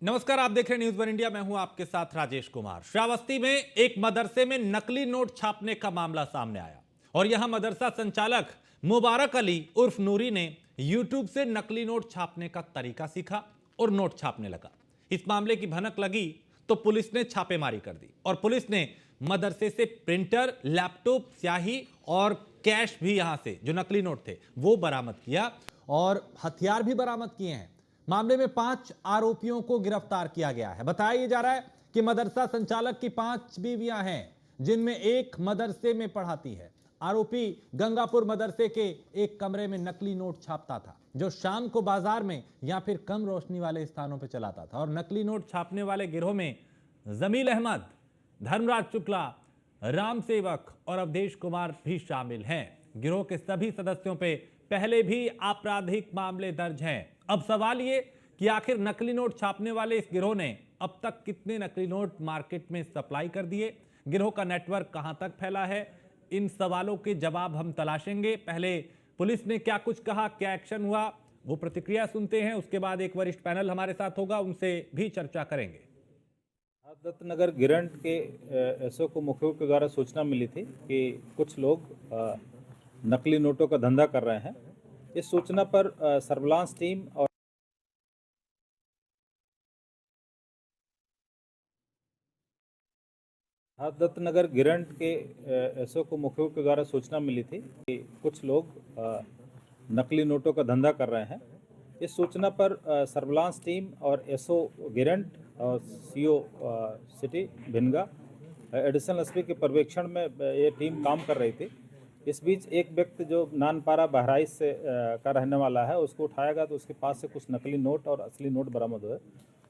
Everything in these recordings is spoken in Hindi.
नमस्कार, आप देख रहे हैं न्यूज वन इंडिया। मैं हूं आपके साथ राजेश कुमार। श्रावस्ती में एक मदरसे में नकली नोट छापने का मामला सामने आया और यहां मदरसा संचालक मुबारक अली उर्फ नूरी ने यूट्यूब से नकली नोट छापने का तरीका सीखा और नोट छापने लगा। इस मामले की भनक लगी तो पुलिस ने छापेमारी कर दी और पुलिस ने मदरसे से प्रिंटर, लैपटॉप, स्याही और कैश भी यहां से जो नकली नोट थे वो बरामद किया और हथियार भी बरामद किए हैं। मामले में 5 आरोपियों को गिरफ्तार किया गया है। बताया जा रहा है कि मदरसा संचालक की 5 बीवियां हैं जिनमें एक मदरसे में पढ़ाती है। आरोपी गंगापुर मदरसे के एक कमरे में नकली नोट छापता था जो शाम को बाजार में या फिर कम रोशनी वाले स्थानों पर चलाता था। और नकली नोट छापने वाले गिरोह में जमील अहमद, धर्मराज शुक्ला, राम सेवक और अवधेश कुमार भी शामिल हैं। गिरोह के सभी सदस्यों पे पहले भी आपराधिक मामले दर्ज हैं। अब सवाल ये कि आखिर नकली नोट छापने वाले इस गिरोह ने अब तक कितने नकली नोट मार्केट में सप्लाई कर दिए, गिरोह का नेटवर्क कहां तक फैला है, इन सवालों के जवाब हम तलाशेंगे। पहले पुलिस ने क्या कुछ कहा, क्या एक्शन हुआ, वो प्रतिक्रिया सुनते हैं। उसके बाद एक वरिष्ठ पैनल हमारे साथ होगा, उनसे भी चर्चा करेंगे। दत्तनगर गिरंट के एसओ को मुखियों के द्वारा सूचना मिली थी कि कुछ लोग नकली नोटों का धंधा कर रहे हैं। इस सूचना पर सर्विलांस टीम और दत्तनगर गिरंट के एसओ को मुखियों के द्वारा सूचना मिली थी कि कुछ लोग नकली नोटों का धंधा कर रहे हैं। इस सूचना पर सर्विलांस टीम और एसओ गिरंट और CO city Bhinga additional SP के पर्यवेक्षण में ये टीम काम कर रही थी। इस बीच एक व्यक्ति जो नानपारा बहराइच से का रहने वाला है, उसको उठाया गया तो उसके पास से कुछ नकली नोट और असली नोट बरामद हुए।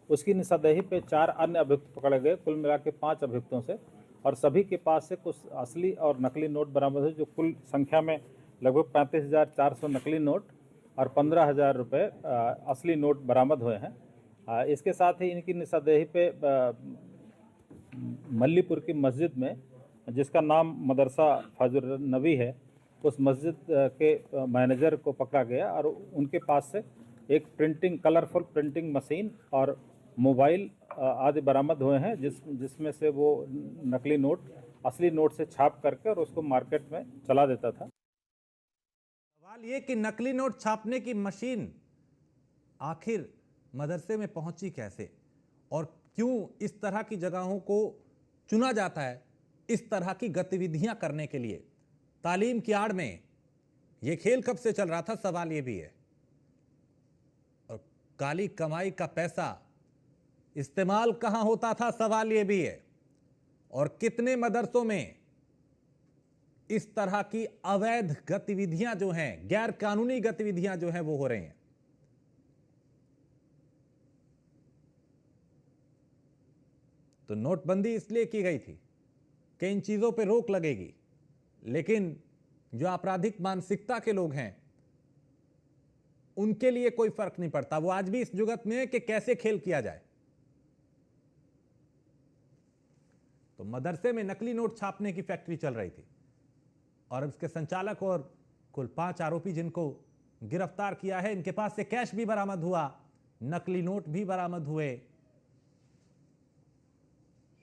उसकी निशानदेही पे 4 अन्य अभियुक्त पकड़े गए। कुल मिला के 5 अभियुक्तों से और सभी के पास से कुछ असली और नकली नोट बरामद हुए, जो कुल संख्या में लगभग 35,400 नकली नोट और 15,000 रुपये असली नोट बरामद हुए हैं। इसके साथ ही इनकी निशानदेही पे मल्लीपुर की मस्जिद में, जिसका नाम मदरसा फजर नबी है, उस मस्जिद के मैनेजर को पकड़ा गया और उनके पास से एक कलरफुल प्रिंटिंग मशीन और मोबाइल आदि बरामद हुए हैं, जिसमें से वो नकली नोट असली नोट से छाप करके और उसको मार्केट में चला देता था। सवाल ये कि नकली नोट छापने की मशीन आखिर मदरसे में पहुंची कैसे और क्यों इस तरह की जगहों को चुना जाता है इस तरह की गतिविधियां करने के लिए। तालीम की आड़ में यह खेल कब से चल रहा था, सवाल यह भी है। और काली कमाई का पैसा इस्तेमाल कहां होता था, सवाल यह भी है। और कितने मदरसों में इस तरह की अवैध गतिविधियां जो हैं, गैर कानूनी गतिविधियां जो हैं वो हो रही हैं। तो नोटबंदी इसलिए की गई थी कि इन चीजों पर रोक लगेगी, लेकिन जो आपराधिक मानसिकता के लोग हैं उनके लिए कोई फर्क नहीं पड़ता। वो आज भी इस जुगत में है कि कैसे खेल किया जाए। तो मदरसे में नकली नोट छापने की फैक्ट्री चल रही थी और इसके संचालक और कुल 5 आरोपी जिनको गिरफ्तार किया है, इनके पास से कैश भी बरामद हुआ, नकली नोट भी बरामद हुए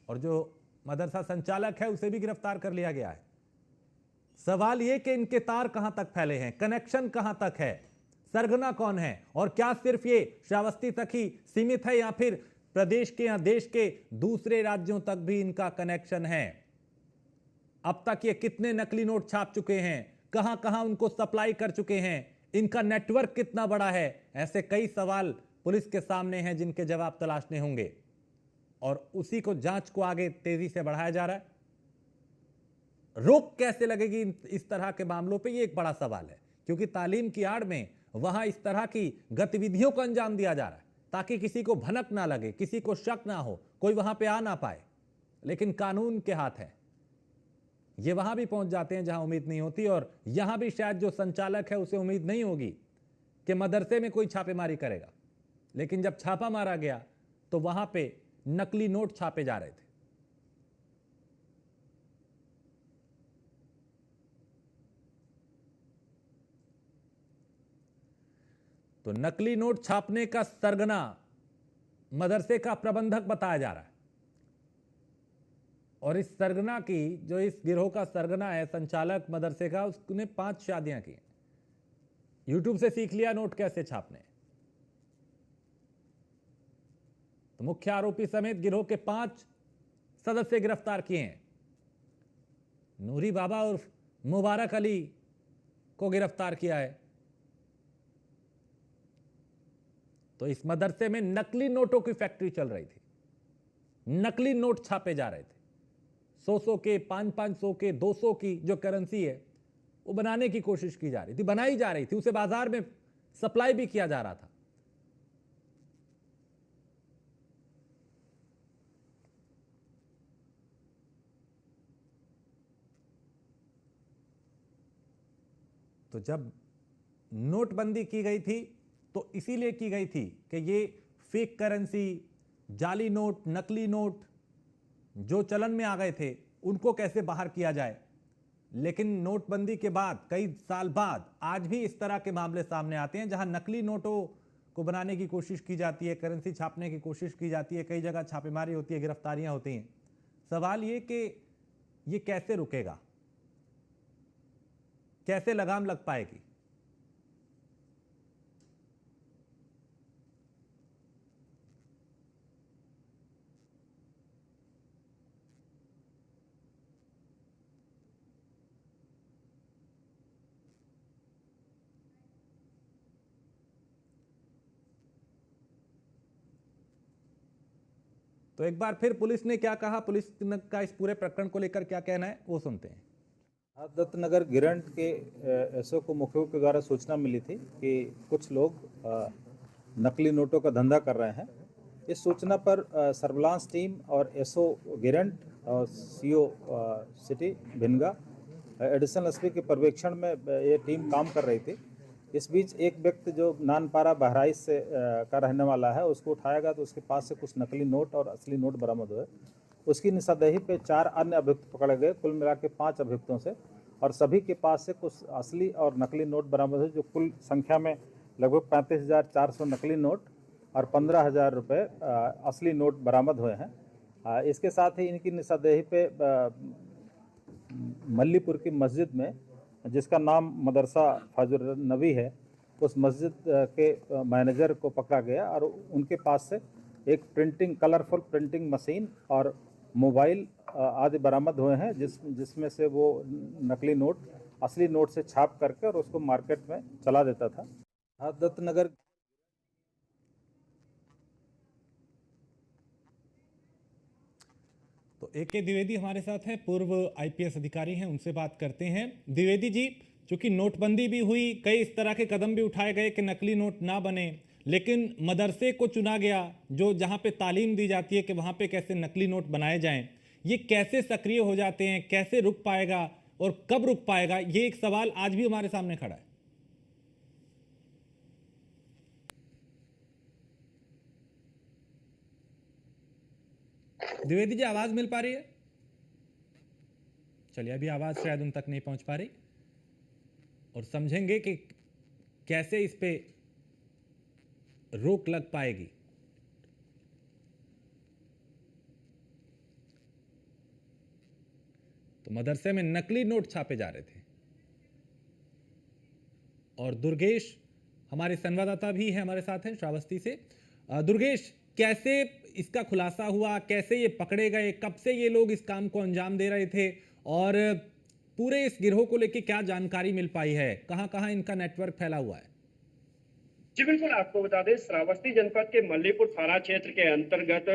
और जो मदरसा संचालक है उसे भी गिरफ्तार कर लिया गया है। सवाल यह कि इनके तार कहां तक फैले हैं, कनेक्शन कहां तक है, सरगना कौन है और क्या सिर्फ ये श्रावस्ती तक ही सीमित है या फिर प्रदेश के या देश के दूसरे राज्यों तक भी इनका कनेक्शन है। अब तक ये कितने नकली नोट छाप चुके हैं, कहां कहां उनको सप्लाई कर चुके हैं, इनका नेटवर्क कितना बड़ा है। ऐसे कई सवाल पुलिस के सामने हैं जिनके जवाब तलाशने होंगे और उसी को जांच को आगे तेजी से बढ़ाया जा रहा है। रोक कैसे लगेगी इस तरह के मामलों पे, ये एक बड़ा सवाल है, क्योंकि तालीम की आड़ में वहां इस तरह की गतिविधियों को अंजाम दिया जा रहा है ताकि किसी को भनक ना लगे, किसी को शक ना हो, कोई वहां पे आ ना पाए। लेकिन कानून के हाथ है, ये वहां भी पहुंच जाते हैं जहां उम्मीद नहीं होती। और यहां भी शायद जो संचालक है उसे उम्मीद नहीं होगी कि मदरसे में कोई छापेमारी करेगा, लेकिन जब छापा मारा गया तो वहां पे नकली नोट छापे जा रहे थे। तो नकली नोट छापने का सरगना मदरसे का प्रबंधक बताया जा रहा है। और इस सरगना की, जो इस गिरोह का सरगना है, संचालक मदरसे का, उसने 5 शादियां की। यूट्यूब से सीख लिया नोट कैसे छापने। तो मुख्य आरोपी समेत गिरोह के 5 सदस्य गिरफ्तार किए हैं। नूरी बाबा उर्फ मुबारक अली को गिरफ्तार किया है। तो इस मदरसे में नकली नोटों की फैक्ट्री चल रही थी। नकली नोट छापे जा रहे थे। 100 के, 500 के, 200 की जो करेंसी है वो बनाने की कोशिश की जा रही थी, बनाई जा रही थी, उसे बाजार में सप्लाई भी किया जा रहा था। तो जब नोटबंदी की गई थी तो इसीलिए की गई थी कि ये फेक करेंसी, जाली नोट, नकली नोट जो चलन में आ गए थे उनको कैसे बाहर किया जाए। लेकिन नोटबंदी के बाद, कई साल बाद, आज भी इस तरह के मामले सामने आते हैं जहां नकली नोटों को बनाने की कोशिश की जाती है, करेंसी छापने की कोशिश की जाती है, कई जगह छापेमारी होती है, गिरफ्तारियां होती हैं। सवाल ये कि ये कैसे रुकेगा, कैसे लगाम लग पाएगी। तो एक बार फिर पुलिस ने क्या कहा, पुलिस का इस पूरे प्रकरण को लेकर क्या कहना है, वो सुनते हैं। दत्तनगर गिरंट के एसओ को मुखियों के द्वारा सूचना मिली थी कि कुछ लोग नकली नोटों का धंधा कर रहे हैं। इस सूचना पर सर्विलांस टीम और एसओ गिरंट और CO city Bhinga, additional SP के पर्यवेक्षण में ये टीम काम कर रही थी। इस बीच एक व्यक्ति जो नानपारा बहराइच से का रहने वाला है, उसको उठाया गया तो उसके पास से कुछ नकली नोट और असली नोट बरामद हुए। उसकी निशानदेही पे 4 अन्य अभियुक्त पकड़े गए, कुल मिला के 5 अभियुक्तों से, और सभी के पास से कुछ असली और नकली नोट बरामद हुए, जो कुल संख्या में लगभग 35,400 नकली नोट और 15,000 रुपये असली नोट बरामद हुए हैं। इसके साथ ही इनकी निशानदेही पे मल्लीपुर की मस्जिद में, जिसका नाम मदरसा फजल नबी है, उस मस्जिद के मैनेजर को पकड़ा गया और उनके पास से एक कलरफुल प्रिंटिंग मशीन और मोबाइल आदि बरामद हुए हैं, जिसमें से वो नकली नोट असली नोट से छाप करके और उसको मार्केट में चला देता था। दत्तनगर तो AK द्विवेदी हमारे साथ हैं, पूर्व IPS अधिकारी हैं, उनसे बात करते हैं। द्विवेदी जी, चूंकि नोटबंदी भी हुई, कई इस तरह के कदम भी उठाए गए कि नकली नोट ना बने, लेकिन मदरसे को चुना गया जो जहां पे तालीम दी जाती है कि वहां पे कैसे नकली नोट बनाए जाएं। ये कैसे सक्रिय हो जाते हैं, कैसे रुक पाएगा और कब रुक पाएगा, ये एक सवाल आज भी हमारे सामने खड़ा है। द्विवेदी जी, आवाज मिल पा रही है? चलिए, अभी आवाज शायद उन तक नहीं पहुंच पा रही, और समझेंगे कि कैसे इस पे रोक लग पाएगी। तो मदरसे में नकली नोट छापे जा रहे थे, और दुर्गेश हमारे संवाददाता भी है, हमारे साथ हैं श्रावस्ती से। दुर्गेश, कैसे इसका खुलासा हुआ, कैसे ये पकड़े गए, कब से ये लोग इस काम को अंजाम दे रहे थे, और पूरे इस गिरोह को लेकर क्या जानकारी मिल पाई है, कहां-कहां इनका नेटवर्क फैला हुआ है? जी बिल्कुल, आपको बता दें, श्रावस्ती जनपद के मल्लीपुर थाना क्षेत्र के अंतर्गत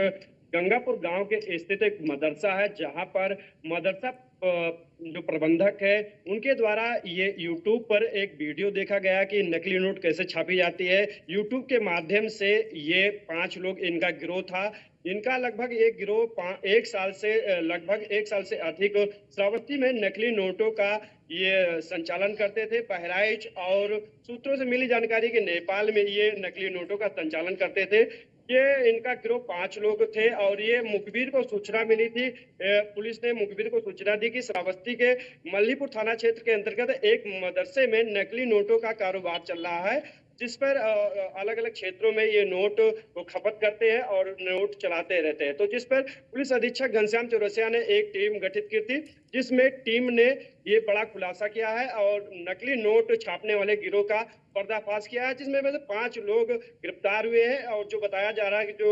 गंगापुर गांव के स्थित एक मदरसा है, जहां पर मदरसा जो प्रबंधक है उनके द्वारा ये YouTube पर एक वीडियो देखा गया कि नकली नोट कैसे छापी जाती है। YouTube के माध्यम से ये 5 लोग, इनका गिरोह था। इनका लगभग एक गिरोह 1 साल से लगभग 1 साल से अधिक श्रावस्ती में नकली नोटों का ये संचालन करते थे। बहराइच और सूत्रों से मिली जानकारी कि नेपाल में ये नकली नोटों का संचालन करते थे। ये इनका गिरोह 5 लोग थे, और ये मुखबिर को सूचना मिली थी। पुलिस ने मुखबिर को सूचना दी कि श्रावस्ती के मल्लीपुर थाना क्षेत्र के अंतर्गत एक मदरसे में नकली नोटों का कारोबार चल रहा है, जिस पर अलग अलग क्षेत्रों में ये नोट को खपत करते हैं और नोट चलाते रहते हैं। तो जिस पर पुलिस अधीक्षक घनश्याम चौरसिया ने एक टीम गठित की थी, जिसमें टीम ने ये बड़ा खुलासा किया है और नकली नोट छापने वाले गिरोह का पर्दाफाश किया है, जिसमें वैसे 5 लोग गिरफ्तार हुए हैं। और जो बताया जा रहा है कि जो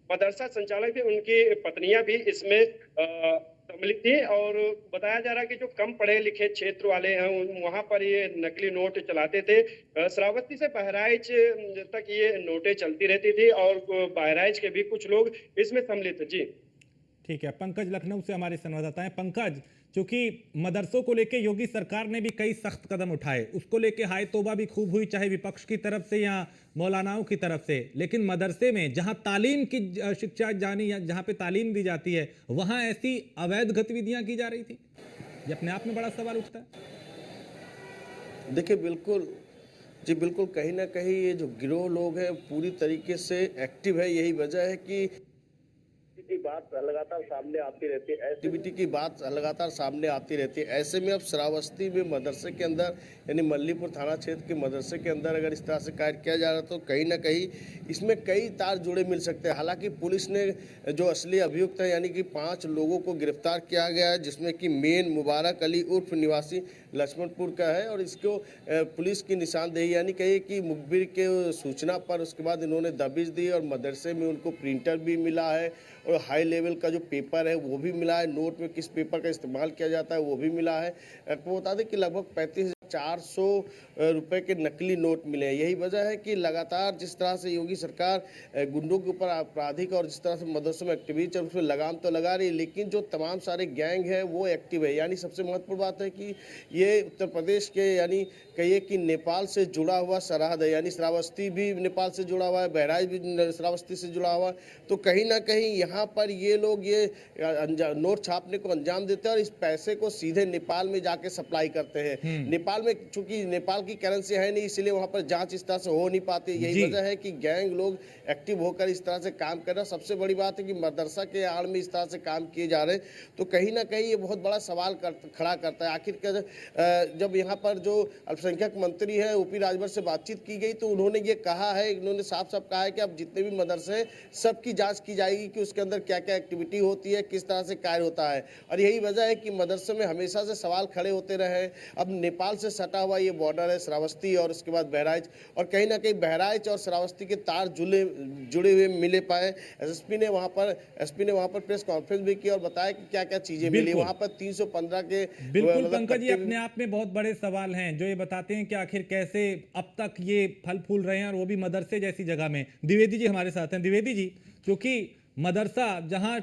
मदरसा संचालक थे, उनकी पत्नियां भी इसमें सम्मिलित थी। और बताया जा रहा है कि जो कम पढ़े लिखे क्षेत्र वाले हैं, वहां पर ये नकली नोट चलाते थे। श्रावस्ती से बहराइच तक ये नोटें चलती रहती थी और बहराइच के भी कुछ लोग इसमें सम्मिलित थे। जी ठीक है, पंकज लखनऊ से हमारे संवाददाता हैं। पंकज, चूंकि मदरसों को लेके योगी सरकार ने भी कई सख्त कदम उठाए, उसको लेके हाय तौबा भी खूब हुई, चाहे विपक्ष की तरफ से या मौलानाओं की तरफ से, लेकिन मदरसे में जहां तालीम की शिक्षा जानी, जहां पे तालीम दी जाती है, वहां ऐसी अवैध गतिविधियां की जा रही थी। ये अपने आप में बड़ा सवाल उठता है। देखिए बिल्कुल जी, बिल्कुल कहीं ना कहीं ये जो गिरोह लोग हैं पूरी तरीके से एक्टिव है। यही वजह है कि की बात लगातार सामने आती रहती है, एक्टिविटी की बात लगातार सामने आती रहती है। ऐसे में अब श्रावस्ती में मदरसे के अंदर यानी मल्लीपुर थाना क्षेत्र के मदरसे के अंदर अगर इस तरह से कार्य किया जा रहा है तो कहीं ना कहीं इसमें कई तार जुड़े मिल सकते हैं। हालांकि पुलिस ने जो असली अभियुक्त है यानी कि 5 लोगों को गिरफ्तार किया गया है, जिसमें कि मेन मुबारक अली उर्फ निवासी लक्ष्मणपुर का है। और इसको पुलिस की निशानदेही यानी कही कि मुखबिर के सूचना पर उसके बाद इन्होंने दबिश दी और मदरसे में उनको प्रिंटर भी मिला है और हाई लेवल का जो पेपर है वो भी मिला है। नोट में किस पेपर का इस्तेमाल किया जाता है वो भी मिला है। आपको बता दें कि लगभग 35,400 रुपए के नकली नोट मिले हैं। यही वजह है कि लगातार जिस तरह से योगी सरकार गुंडों के ऊपर आपराधिक और जिस तरह से मदरसों में एक्टिविटी उसमें लगाम तो लगा रही है, लेकिन जो तमाम सारे गैंग है वो एक्टिव है। यानी सबसे महत्वपूर्ण बात है कि ये उत्तर प्रदेश के यानी कहिए कि नेपाल से जुड़ा हुआ सरहद है, यानी श्रावस्ती भी नेपाल से जुड़ा हुआ है, बहराइच भी श्रावस्ती से जुड़ा हुआ है। तो कहीं ना कहीं यहाँ पर ये लोग ये नोट छापने को अंजाम देते हैं और इस पैसे को सीधे नेपाल में जाके सप्लाई करते हैं। नेपाल में चूंकि नेपाल की करेंसी है नहीं, इसलिए वहाँ पर जांच इस तरह से हो नहीं पाती। यही वजह है कि गैंग लोग एक्टिव होकर इस तरह से काम कर रहे हैं। सबसे बड़ी बात है कि मदरसा के आड़ में इस तरह से काम किए जा रहे हैं, तो कहीं ना कहीं ये बहुत बड़ा सवाल खड़ा करता है। आखिर जब यहाँ पर जो अल्पसंख्यक मंत्री है ओपी राजभर से बातचीत की गई तो उन्होंने ये कहा है, इन्होंने साफ साफ कहा है कि अब जितने भी मदरसे हैं सबकी जांच की जाएगी कि उसके अंदर क्या क्या एक्टिविटी होती है, किस तरह से कार्य होता है। और यही वजह है कि मदरसे में हमेशा से सवाल खड़े होते रहे हैं। अब नेपाल से सटा हुआ ये बॉर्डर है श्रावस्ती और उसके बाद बहराइच, और कहीं ना कहीं बहराइच और श्रावस्ती के तार जुड़े हुए मिले पाए। एसपी ने वहाँ पर प्रेस कॉन्फ्रेंस भी की और बताया कि क्या क्या चीजें मिली। वहाँ पर 315 के बिल्कुल पंकज, ये अपने आप में बहुत बड़े सवाल हैं जो ये बताते हैं कि आखिर कैसे अब तक ये फल फूल रहे हैं और वो भी मदरसे जैसी जगह में। द्विवेदी जी हमारे साथ हैं। द्विवेदी जी, क्योंकि मदरसा जहां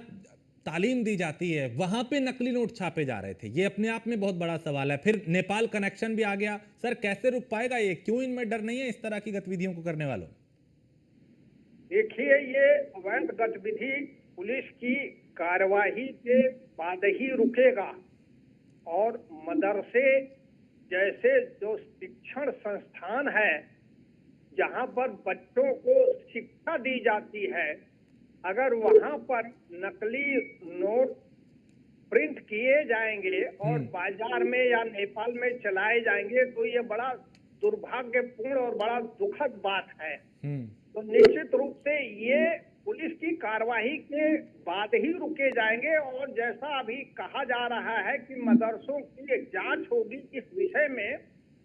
तालीम दी जाती है वहां पे नकली नोट छापे जा रहे थे, ये अपने आप में बहुत बड़ा सवाल है। फिर नेपाल कनेक्शन भी आ गया। सर कैसे रुक पाएगा ये? क्यों इनमें डर नहीं है इस तरह की गतिविधियों को करने वालों? देखिए, ये अवैध गतिविधि पुलिस की कार्यवाही के बाद ही रुकेगा और मदरसे जैसे जो शिक्षण संस्थान है जहां पर बच्चों को शिक्षा दी जाती है, अगर वहां पर नकली नोट प्रिंट किए जाएंगे और बाजार में या नेपाल में चलाए जाएंगे तो ये बड़ा दुर्भाग्यपूर्ण और बड़ा दुखद बात है। तो निश्चित रूप से ये पुलिस की कार्यवाही के बाद ही रुके जाएंगे। और जैसा अभी कहा जा रहा है कि मदरसों की जांच होगी इस विषय में,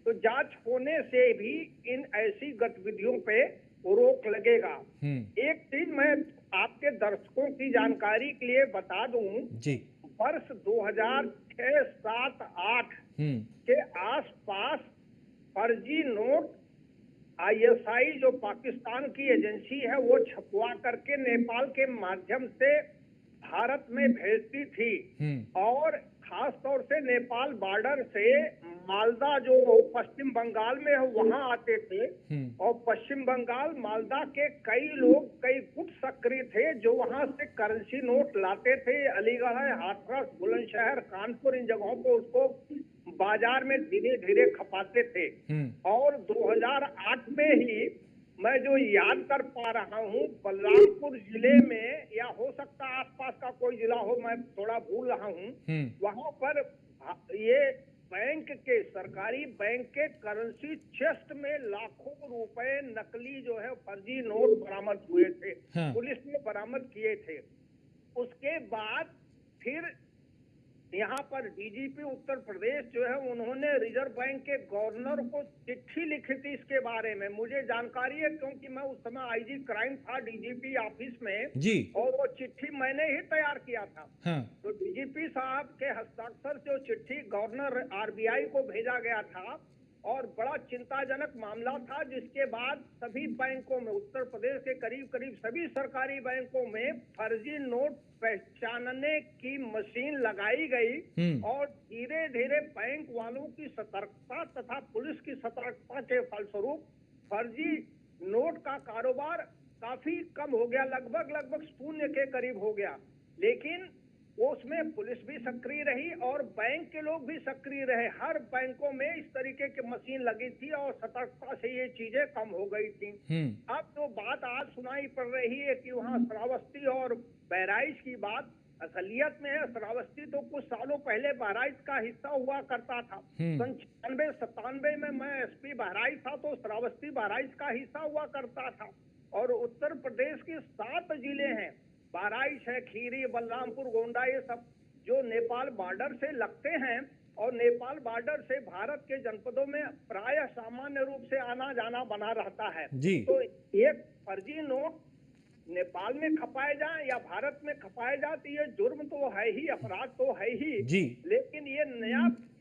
तो जांच होने से भी इन ऐसी गतिविधियों पे रोक लगेगा। एक चीज मैं आपके दर्शकों की जानकारी के लिए बता दूं जी, वर्ष 2006, 7, 8 के आसपास फर्जी नोट ISI जो पाकिस्तान की एजेंसी है वो छपवा करके नेपाल के माध्यम से भारत में भेजती थी। और खास तौर से नेपाल बॉर्डर से मालदा जो पश्चिम बंगाल में है वहां आते थे। और पश्चिम बंगाल मालदा के कई लोग, कई गुट सक्रिय थे जो वहां से करेंसी नोट लाते थे। अलीगढ़, हाथरस, बुलंदशहर, कानपुर, इन जगहों पर उसको बाजार में धीरे धीरे खपाते थे। और 2008 में ही मैं जो याद कर पा रहा हूँ, बलरामपुर जिले में, या हो सकता है आसपास का कोई जिला हो, मैं थोड़ा भूल रहा हूँ, वहां पर ये बैंक के, सरकारी बैंक के करेंसी चेस्ट में लाखों रुपए नकली जो है फर्जी नोट बरामद हुए थे। हाँ। पुलिस ने बरामद किए थे। उसके बाद फिर यहाँ पर डीजीपी उत्तर प्रदेश जो है उन्होंने रिजर्व बैंक के गवर्नर को चिट्ठी लिखी थी इसके बारे में। मुझे जानकारी है क्योंकि मैं उस समय आईजी क्राइम था डीजीपी ऑफिस में जी। और वो चिट्ठी मैंने ही तैयार किया था। हाँ। तो डीजीपी साहब के हस्ताक्षर से वो चिट्ठी गवर्नर आरबीआई को भेजा गया था और बड़ा चिंताजनक मामला था, जिसके बाद सभी बैंकों में, उत्तर प्रदेश के करीब करीब सभी सरकारी बैंकों में फर्जी नोट पहचानने की मशीन लगाई गई और धीरे धीरे बैंक वालों की सतर्कता तथा पुलिस की सतर्कता के फलस्वरूप फर्जी नोट का कारोबार काफी कम हो गया, लगभग शून्य के करीब हो गया। लेकिन उसमें पुलिस भी सक्रिय रही और बैंक के लोग भी सक्रिय रहे। हर बैंकों में इस तरीके की मशीन लगी थी और सतर्कता से ये चीजें कम हो गई थी। अब जो बात आज सुनाई पड़ रही है कि वहाँ श्रावस्ती और बहराइच की बात असलियत में है। श्रावस्ती तो कुछ सालों पहले बहराइच का हिस्सा हुआ करता था। सन 96-97 में मैं एसपी बहराइच था तो श्रावस्ती बहराइच का हिस्सा हुआ करता था। और उत्तर प्रदेश के 7 जिले हैं, बहराइच है, खीरी, बलरामपुर, गोंडा, ये सब जो नेपाल बॉर्डर से लगते हैं और नेपाल बॉर्डर से भारत के जनपदों में प्रायः सामान्य रूप से आना जाना बना रहता है। जी। तो एक फर्जी नोट नेपाल में खपाए जाए या भारत में खपाए जाए तो ये जुर्म तो है ही, अपराध तो है ही जी। लेकिन ये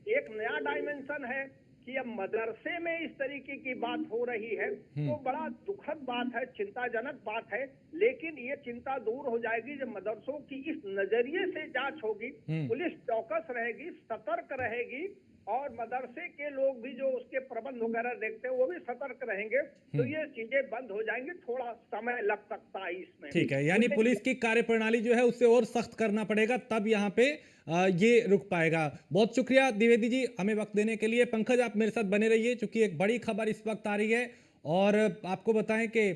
एक नया डायमेंशन है कि अब मदरसे में इस तरीके की बात हो रही है तो बड़ा दुखद बात है, चिंताजनक बात है। लेकिन ये चिंता दूर हो जाएगी जब मदरसों की इस नजरिए से जांच होगी, पुलिस चौकस रहेगी, सतर्क रहेगी और मदरसे के लोग भी जो उसके प्रबंध वगैरह देखते हैं वो भी सतर्क रहेंगे, तो ये चीजें बंद हो जाएंगी। थोड़ा समय लग सकता है इसमें। ठीक है, यानी पुलिस की कार्यप्रणाली जो है उससे और सख्त करना पड़ेगा, तब यहाँ पे ये रुक पाएगा। बहुत शुक्रिया द्विवेदी जी हमें वक्त देने के लिए। पंकज आप मेरे साथ बने रहिए, चूंकि एक बड़ी खबर इस वक्त आ रही है और आपको बताएं कि